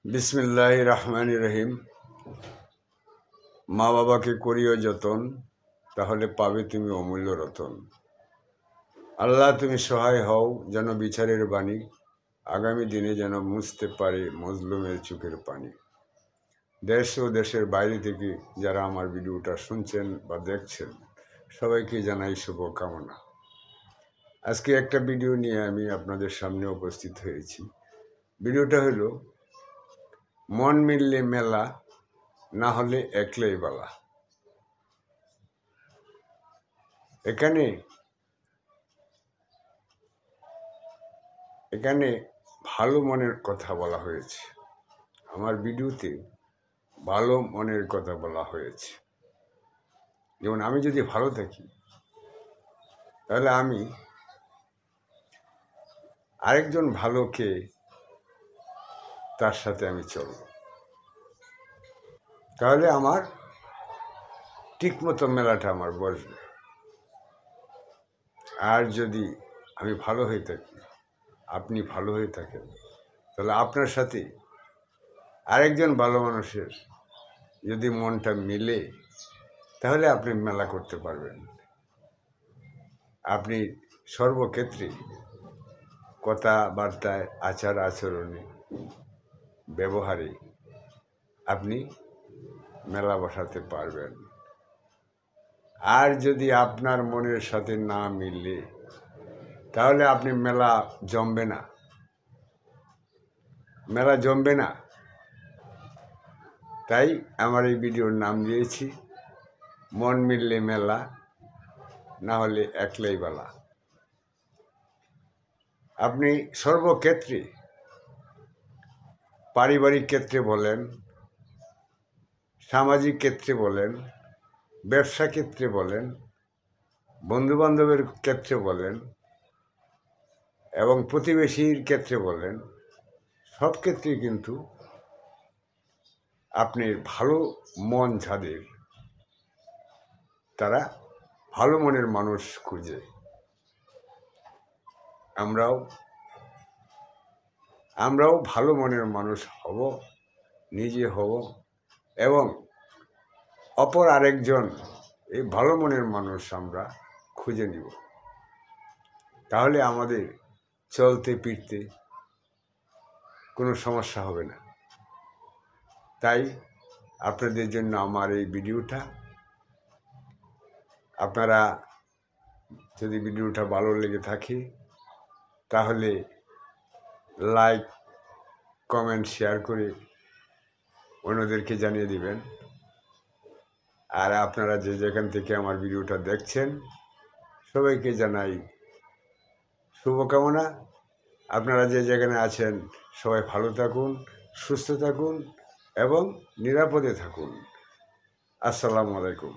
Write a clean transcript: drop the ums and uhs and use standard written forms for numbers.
বিসমিল্লাহির রহমানির রহিম। মা বাবাকে করিও যতন, তাহলে পাবে তুমি অমূল্য রতন। আল্লাহ তুমি সহায় হও যেন বিচারের বাণী আগামী দিনে যেন মুছতে পারে মজলুমের চোখের পানি। দেশ ও দেশের বাইরে থেকে যারা আমার ভিডিওটা শুনছেন বা দেখছেন সবাইকে জানাই শুভকামনা। আজকে একটা ভিডিও নিয়ে আমি আপনাদের সামনে উপস্থিত হয়েছি। ভিডিওটা হলো মন মিললে মেলা, না হলে একলাই বালা। এখানে ভালো মনের কথা বলা হয়েছে। আমার ভিডিওতে ভালো মনের কথা বলা হয়েছে। যেমন আমি যদি ভালো থাকি তাহলে আমি আরেকজন ভালোকে তার সাথে আমি চলব, তাহলে আমার ঠিকমতো মেলাটা আমার বসবে। আর যদি আমি ভালো হয়ে থাকি, আপনি ভালো হয়ে থাকেন, তাহলে আপনার সাথে আরেকজন ভালো মানুষের যদি মনটা মিলে তাহলে আপনি মেলা করতে পারবেন। আপনি সর্বক্ষেত্রে কথাবার্তায়, আচার আচরণে, ব্যবহারে আপনি মেলা বসাতে পারবেন। আর যদি আপনার মনের সাথে না মিললে তাহলে আপনি মেলা জমবে না। তাই আমার এই ভিডিওর নাম দিয়েছি মন মিললে মেলা, না হলে একলাই বালা। আপনি সর্বক্ষেত্রে, পারিবারিক ক্ষেত্রে বলেন, সামাজিক ক্ষেত্রে বলেন, ব্যবসা ক্ষেত্রে বলেন, বন্ধুবান্ধবের ক্ষেত্রে বলেন এবং প্রতিবেশীর ক্ষেত্রে বলেন, সব ক্ষেত্রেই কিন্তু আপনি ভালো মন যাদের, তারা ভালো মনের মানুষ খুঁজে। আমরাও ভালো মনের মানুষ হব, নিজে হব এবং অপর আরেকজন এই ভালো মনের মানুষ আমরা খুঁজে নিব। তাহলে আমাদের চলতে ফিরতে কোনো সমস্যা হবে না। তাই আপনাদের জন্য আমার এই ভিডিওটা। আপনারা যদি ভিডিওটা ভালো লেগে থাকে তাহলে লাইক, কমেন্ট, শেয়ার করে অন্যদেরকে জানিয়ে দিবেন। আর আপনারা যে যেখান থেকে আমার ভিডিওটা দেখছেন সবাইকে জানাই শুভকামনা। আপনারা যে যেখানে আছেন সবাই ভালো থাকুন, সুস্থ থাকুন এবং নিরাপদে থাকুন। আসসালামু আলাইকুম।